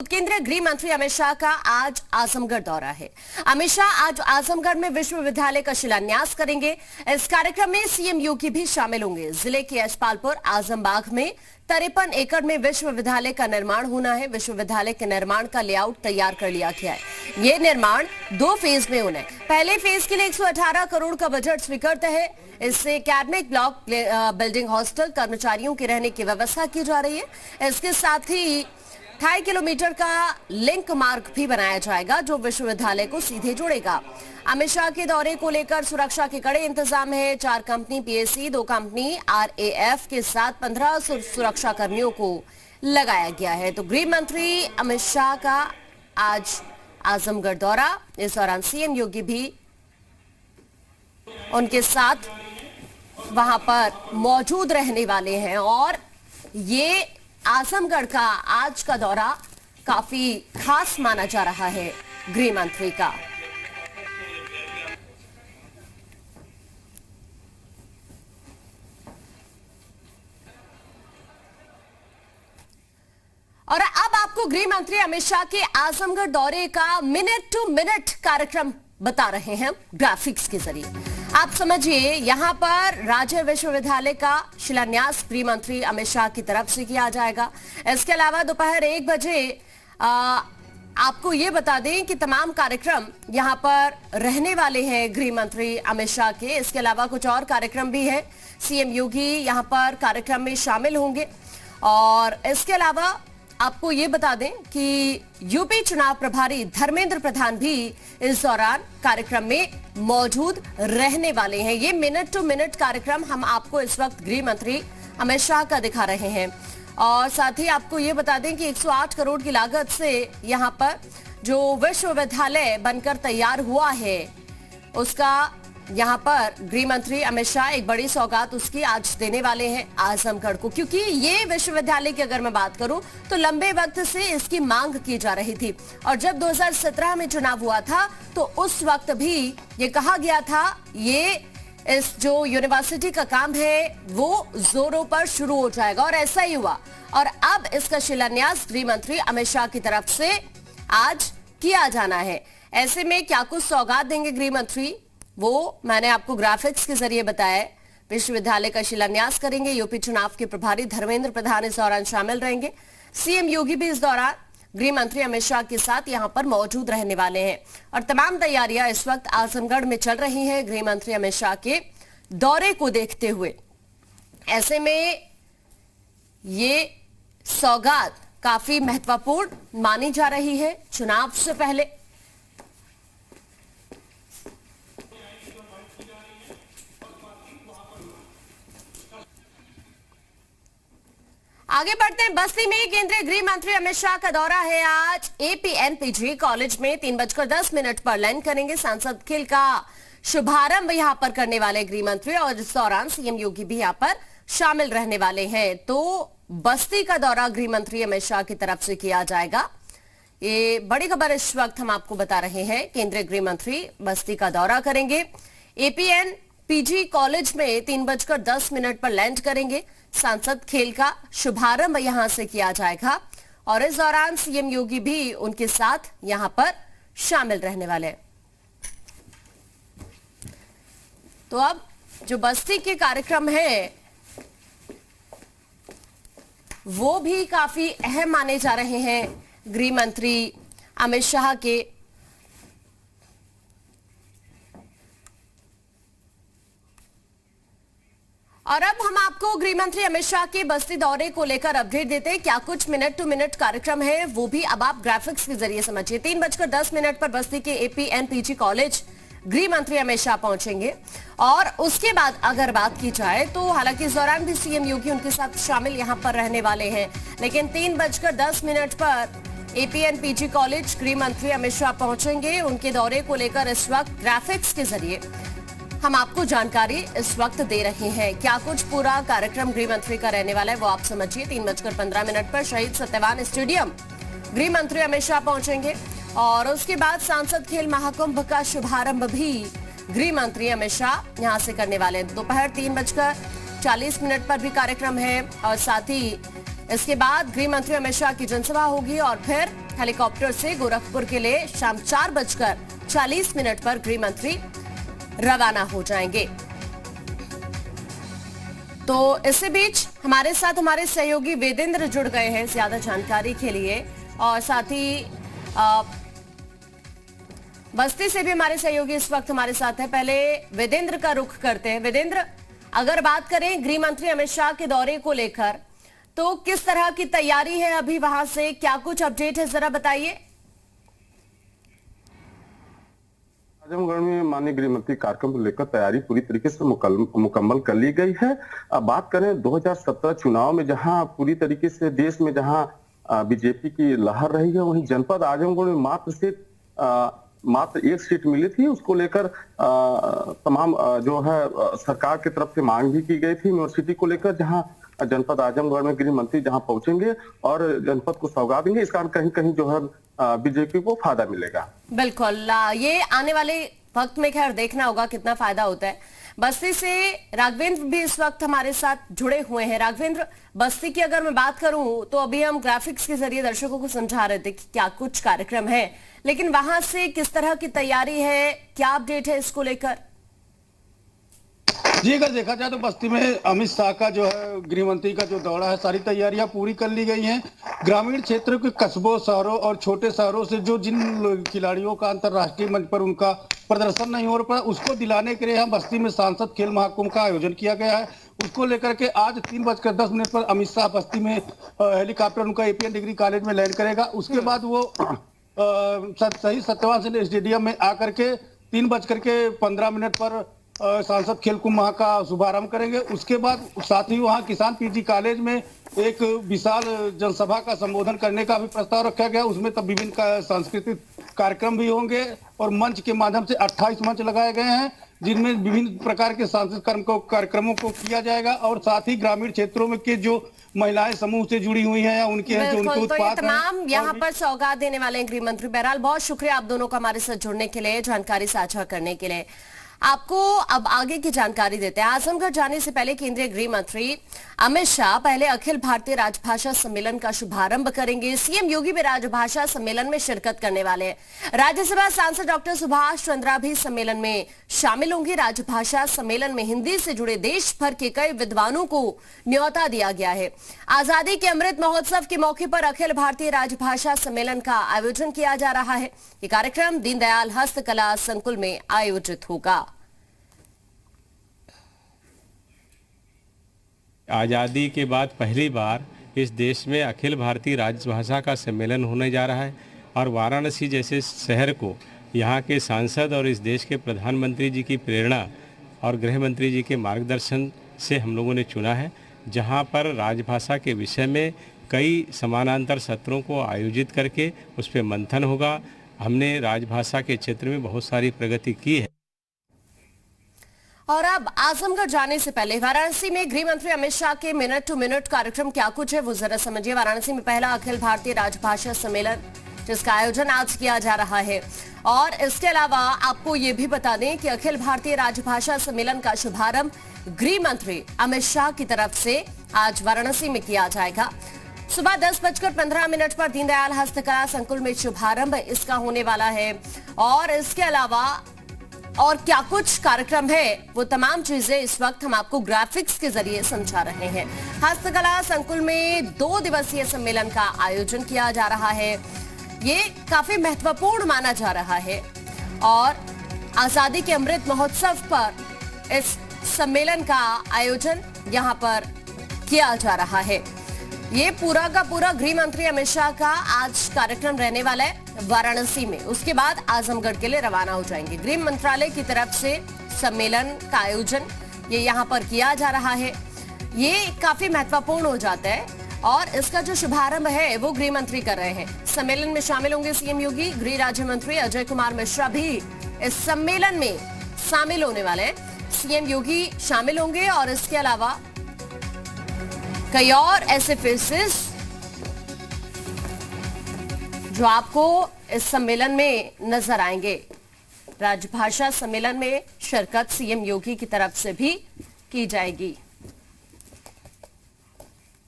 केंद्रीय गृह मंत्री अमित शाह का आज आजमगढ़ दौरा है। अमित शाह आज आजमगढ़ में विश्वविद्यालय का शिलान्यास करेंगे। इस कार्यक्रम में सीएम योगी भी शामिल होंगे। जिले के यशपालपुर आजमबाग में 53 एकड़ में विश्वविद्यालय का निर्माण होना है। विश्वविद्यालय के निर्माण का लेआउट तैयार कर लिया गया है। ये निर्माण 2 फेज में होना है। पहले फेज के लिए 118 करोड़ का बजट स्वीकृत है। इससे एकेडमिक ब्लॉक, बिल्डिंग, हॉस्टल, कर्मचारियों के रहने की व्यवस्था की जा रही है। इसके साथ ही 2.5 किलोमीटर का लिंक मार्ग भी बनाया जाएगा जो विश्वविद्यालय को सीधे जोड़ेगा। अमित शाह के दौरे को लेकर सुरक्षा के कड़े इंतजाम है। 4 कंपनी पीएसी, 2 कंपनी आरएएफ के साथ 15 सुरक्षा कर्मियों को लगाया गया है। तो गृह मंत्री अमित शाह का आज आजमगढ़ दौरा, इस दौरान सीएम योगी भी उनके साथ वहां पर मौजूद रहने वाले हैं। और ये आजमगढ़ का आज का दौरा काफी खास माना जा रहा है गृह मंत्री का। और अब आपको गृह मंत्री अमित शाह के आजमगढ़ दौरे का मिनट टू मिनट कार्यक्रम बता रहे हैं ग्राफिक्स के जरिए। आप समझिए, यहां पर राज्य विश्वविद्यालय का शिलान्यास गृह मंत्री अमित शाह की तरफ से किया जाएगा। इसके अलावा दोपहर 1 बजे आपको ये बता दें कि तमाम कार्यक्रम यहां पर रहने वाले हैं गृह मंत्री अमित शाह के। इसके अलावा कुछ और कार्यक्रम भी है। सीएम योगी यहां पर कार्यक्रम में शामिल होंगे। और इसके अलावा आपको ये बता दें कि यूपी चुनाव प्रभारी धर्मेंद्र प्रधान भी इस दौरान कार्यक्रम में मौजूद रहने वाले हैं। ये मिनट टू मिनट कार्यक्रम हम आपको इस वक्त गृह मंत्री अमित शाह का दिखा रहे हैं। और साथ ही आपको ये बता दें कि 108 करोड़ की लागत से यहां पर जो विश्वविद्यालय बनकर तैयार हुआ है उसका यहां पर गृह मंत्री अमित शाह एक बड़ी सौगात उसकी आज देने वाले हैं आजमगढ़ को। क्योंकि ये विश्वविद्यालय की अगर मैं बात करूं तो लंबे वक्त से इसकी मांग की जा रही थी। और जब 2017 में चुनाव हुआ था तो उस वक्त भी ये कहा गया था ये इस जो यूनिवर्सिटी का काम है वो जोरों पर शुरू हो जाएगा, और ऐसा ही हुआ। और अब इसका शिलान्यास गृह मंत्री अमित शाह की तरफ से आज किया जाना है। ऐसे में क्या कुछ सौगात देंगे गृह मंत्री, वो मैंने आपको ग्राफिक्स के जरिए बताया। विश्वविद्यालय का शिलान्यास करेंगे। यूपी चुनाव के प्रभारी धर्मेंद्र प्रधान इस दौरान शामिल रहेंगे। सीएम योगी भी इस दौरान गृह मंत्री अमित शाह के साथ यहां पर मौजूद रहने वाले हैं। और तमाम तैयारियां इस वक्त आजमगढ़ में चल रही हैं गृह मंत्री अमित शाह के दौरे को देखते हुए। ऐसे में ये सौगात काफी महत्वपूर्ण मानी जा रही है चुनाव से पहले। आगे बढ़ते हैं। बस्ती में केंद्रीय गृह मंत्री अमित शाह का दौरा है। आज एपीएनपीजी कॉलेज में 3:10 पर लैंड करेंगे। सांसद खेल का शुभारंभ यहां पर करने वाले गृह मंत्री, और इस दौरान सीएम योगी भी यहां पर शामिल रहने वाले हैं। तो बस्ती का दौरा गृह मंत्री अमित शाह की तरफ से किया जाएगा। ये बड़ी खबर इस वक्त हम आपको बता रहे हैं। केंद्रीय गृह मंत्री बस्ती का दौरा करेंगे। एपीएनपीजी कॉलेज में 3:10 पर लैंड करेंगे। सांसद खेल का शुभारंभ यहां से किया जाएगा। और इस दौरान सीएम योगी भी उनके साथ यहां पर शामिल रहने वाले हैं। तो अब जो बस्ती के कार्यक्रम है वो भी काफी अहम माने जा रहे हैं गृह मंत्री अमित शाह के। और अब हम आपको गृह मंत्री अमित शाह के बस्ती दौरे को लेकर अपडेट देते हैं। क्या कुछ मिनट टू मिनट कार्यक्रम है वो भी अब आप ग्राफिक्स के जरिए समझिए। 3:10 पर बस्ती के एपीएनपीजी कॉलेज गृह मंत्री अमित शाह पहुंचेंगे। और उसके बाद अगर बात की जाए तो हालांकि इस दौरान भी सीएम योगी उनके साथ शामिल यहां पर रहने वाले हैं, लेकिन 3:10 पर एपीएनपीजी कॉलेज गृह मंत्री अमित शाह पहुंचेंगे। उनके दौरे को लेकर इस वक्त ग्राफिक्स के जरिए हम आपको जानकारी इस वक्त दे रहे हैं। क्या कुछ पूरा कार्यक्रम गृह मंत्री का रहने वाला है वो आप समझिए। 3:15 पर शहीद सत्यवान स्टेडियम गृह मंत्री अमित शाह पहुंचेंगे। और उसके बाद सांसद खेल महाकुंभ का शुभारंभ भी गृह मंत्री अमित शाह यहां से करने वाले हैं। दोपहर 3:40 पर भी कार्यक्रम है। और साथ ही इसके बाद गृह मंत्री अमित शाह की जनसभा होगी और फिर हेलीकॉप्टर से गोरखपुर के लिए शाम 4:40 पर गृह मंत्री रवाना हो जाएंगे। तो इसी बीच हमारे साथ हमारे सहयोगी वेदेंद्र जुड़ गए हैं ज्यादा जानकारी के लिए, और साथ ही बस्ती से भी हमारे सहयोगी इस वक्त हमारे साथ हैं। पहले वेदेंद्र का रुख करते हैं। वेदेंद्र, अगर बात करें गृह मंत्री अमित शाह के दौरे को लेकर, तो किस तरह की तैयारी है अभी वहां से, क्या कुछ अपडेट है, जरा बताइए। आजमगढ़ में माननीय गृह मंत्री कार्यक्रम को लेकर तैयारी पूरी तरीके से मुकम्मल कर ली गई है। अब बात करें 2017 चुनाव में जहां पूरी तरीके से देश में जहां बीजेपी की लहर रही है, वहीं जनपद आजमगढ़ में मात्र एक सीट मिली थी। उसको लेकर तमाम जो है सरकार की तरफ से मांग भी की गई थी यूनिवर्सिटी को लेकर, जहां जनपद आजमगढ़ में गृह मंत्री जहां पहुंचेंगे और जनपद को सौगात देंगे। इस कारण कहीं कहीं जो है बीजेपी को फायदा मिलेगा। बिल्कुल, ये आने वाले वक्त में खैर देखना होगा कितना फायदा होता है। बस्ती से राघवेंद्र भी इस वक्त हमारे साथ जुड़े हुए हैं। राघवेंद्र, बस्ती की अगर मैं बात करूं तो अभी हम ग्राफिक्स के जरिए दर्शकों को समझा रहे थे कि क्या कुछ कार्यक्रम है, लेकिन वहां से किस तरह की तैयारी है, क्या अपडेट है इसको लेकर? जी, अगर देखा जाए तो बस्ती में अमित शाह का जो है गृह मंत्री का जो दौरा है, सारी तैयारियां पूरी कर ली गई हैं। ग्रामीण क्षेत्र के कस्बों, शहरों और छोटे शहरों से जो जिन खिलाड़ियों का अंतर्राष्ट्रीय मंच पर उनका प्रदर्शन नहीं हो पाया, उसको दिलाने के लिए यहाँ बस्ती में सांसद खेल महाकुंभ का आयोजन किया गया है। उसको लेकर के आज 3:10 पर अमित शाह बस्ती में हेलीकॉप्टर उनका एपीएन डिग्री कॉलेज में लैंड करेगा। उसके बाद वो सही सत्यवान स्टेडियम में आकर के 3:15 पर सांसद खेल कुंभ महा का शुभारंभ करेंगे। उसके बाद साथ ही वहां किसान पीजी कॉलेज में एक विशाल जनसभा का संबोधन करने का भी प्रस्ताव रखा गया। उसमें तब विभिन्न सांस्कृतिक कार्यक्रम भी होंगे और मंच के माध्यम से 28 मंच लगाए गए हैं, जिनमें विभिन्न प्रकार के सांस्कृतिक कार्यक्रमों को किया जाएगा। और साथ ही ग्रामीण क्षेत्रों में के जो महिलाएं समूह से जुड़ी हुई हैं या उनके हैं जो उनके उत्पाद तो तमाम यहाँ पर सौगात देने वाले गृह मंत्री। बहरहाल बहुत शुक्रिया आप दोनों का हमारे साथ जुड़ने के लिए, जानकारी साझा करने के लिए। आपको अब आगे की जानकारी देते हैं। आजमगढ़ जाने से पहले केंद्रीय गृह मंत्री अमित शाह पहले अखिल भारतीय राजभाषा सम्मेलन का शुभारंभ करेंगे। सीएम योगी भी राजभाषा सम्मेलन में शिरकत करने वाले हैं। राज्यसभा सांसद डॉक्टर सुभाष चंद्रा भी सम्मेलन में शामिल होंगे। राजभाषा सम्मेलन में हिंदी से जुड़े देश भर के कई विद्वानों को न्योता दिया गया है। आजादी के अमृत महोत्सव के मौके पर अखिल भारतीय राजभाषा सम्मेलन का आयोजन किया जा रहा है। ये कार्यक्रम दीनदयाल हस्तकला संकुल में आयोजित होगा। आज़ादी के बाद पहली बार इस देश में अखिल भारतीय राजभाषा का सम्मेलन होने जा रहा है और वाराणसी जैसे शहर को यहाँ के सांसद और इस देश के प्रधानमंत्री जी की प्रेरणा और गृह मंत्री जी के मार्गदर्शन से हम लोगों ने चुना है, जहाँ पर राजभाषा के विषय में कई समानांतर सत्रों को आयोजित करके उस पर मंथन होगा। हमने राजभाषा के क्षेत्र में बहुत सारी प्रगति की है। और अब आजमगढ़ जाने से पहले वाराणसी में गृह मंत्री अमित शाह के मिनट टू मिनट कार्यक्रम क्या कुछ है वो जरा समझिए। वाराणसी में पहला अखिल भारतीय राजभाषा सम्मेलन जिसका आयोजन आज किया जा रहा है, और इसके अलावा आपको ये भी बता दें कि अखिल भारतीय राजभाषा सम्मेलन का शुभारंभ गृह मंत्री अमित शाह की तरफ से आज वाराणसी में किया जाएगा। सुबह 10:15 पर दीनदयाल हस्तकला संकुल में शुभारंभ इसका होने वाला है। और इसके अलावा और क्या कुछ कार्यक्रम है वो तमाम चीजें इस वक्त हम आपको ग्राफिक्स के जरिए समझा रहे हैं। हस्तकला संकुल में 2 दिवसीय सम्मेलन का आयोजन किया जा रहा है। ये काफी महत्वपूर्ण माना जा रहा है और आजादी के अमृत महोत्सव पर इस सम्मेलन का आयोजन यहां पर किया जा रहा है। ये पूरा का पूरा गृह मंत्री अमित शाह का आज कार्यक्रम रहने वाला है वाराणसी में। उसके बाद आजमगढ़ के लिए रवाना हो जाएंगे। गृह मंत्रालय की तरफ से सम्मेलन का आयोजन ये यहाँ पर किया जा रहा है। ये काफी महत्वपूर्ण हो जाता है और इसका जो शुभारंभ है वो गृह मंत्री कर रहे हैं। सम्मेलन में शामिल होंगे सीएम योगी, गृह राज्य मंत्री अजय कुमार मिश्रा भी इस सम्मेलन में शामिल होने वाले हैं। सीएम योगी शामिल होंगे और इसके अलावा कई और ऐसे फेसेस जो आपको इस सम्मेलन में नजर आएंगे। राजभाषा सम्मेलन में शिरकत सीएम योगी की तरफ से भी की जाएगी।